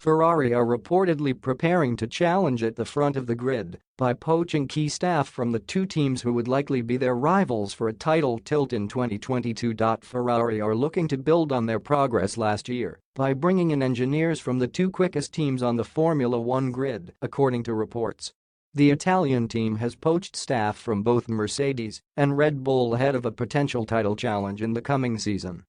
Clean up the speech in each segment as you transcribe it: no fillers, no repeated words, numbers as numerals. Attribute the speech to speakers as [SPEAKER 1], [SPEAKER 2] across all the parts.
[SPEAKER 1] Ferrari are reportedly preparing to challenge at the front of the grid by poaching key staff from the two teams who would likely be their rivals for a title tilt in 2022. Ferrari are looking to build on their progress last year by bringing in engineers from the two quickest teams on the Formula One grid, according to reports. The Italian team has poached staff from both Mercedes and Red Bull ahead of a potential title challenge in the coming season.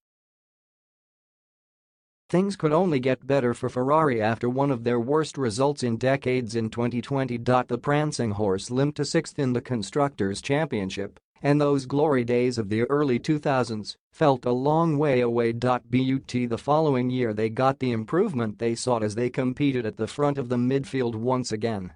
[SPEAKER 1] Things could only get better for Ferrari after one of their worst results in decades in 2020. The prancing horse limped to sixth in the Constructors' Championship, and those glory days of the early 2000s felt a long way away. But the following year they got the improvement they sought as they competed at the front of the midfield once again.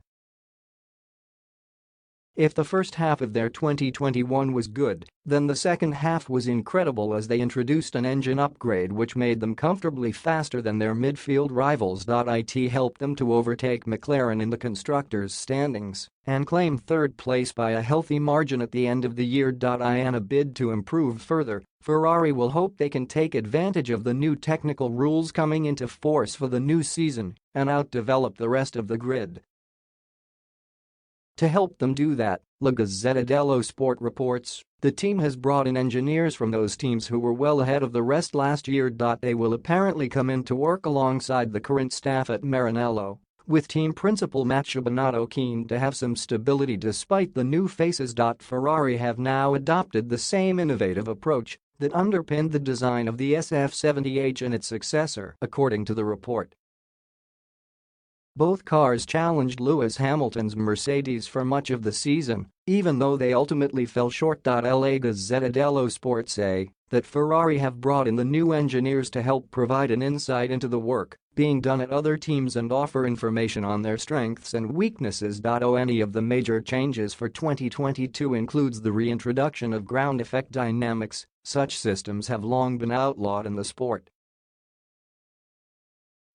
[SPEAKER 1] If the first half of their 2021 was good, then the second half was incredible as they introduced an engine upgrade which made them comfortably faster than their midfield rivals. It helped them to overtake McLaren in the constructors' standings and claim third place by a healthy margin at the end of the year. In a bid to improve further, Ferrari will hope they can take advantage of the new technical rules coming into force for the new season and outdevelop the rest of the grid. To help them do that, La Gazzetta dello Sport reports, the team has brought in engineers from those teams who were well ahead of the rest last year. They will apparently come in to work alongside the current staff at Maranello, with team principal Matteo Binotto keen to have some stability despite the new faces. Ferrari have now adopted the same innovative approach that underpinned the design of the SF70H and its successor, according to the report. Both cars challenged Lewis Hamilton's Mercedes for much of the season, even though they ultimately fell short. La Gazzetta dello Sport say that Ferrari have brought in the new engineers to help provide an insight into the work being done at other teams and offer information on their strengths and weaknesses. Any of the major changes for 2022 includes the reintroduction of ground effect dynamics. Such systems have long been outlawed in the sport,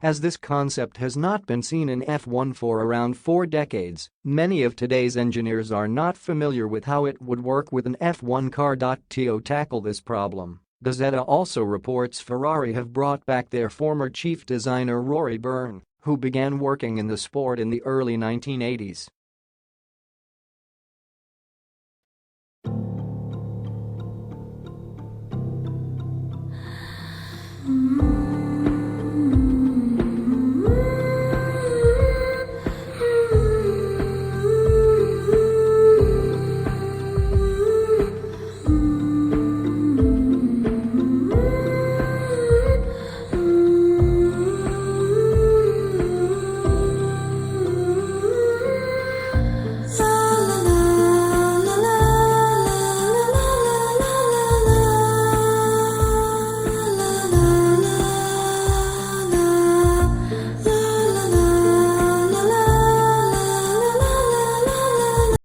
[SPEAKER 1] as this concept has not been seen in F1 for around 4 decades. Many of today's engineers are not familiar with how it would work with an F1 car. To tackle this problem, Gazzetta also reports Ferrari have brought back their former chief designer Rory Byrne, who began working in the sport in the early 1980s.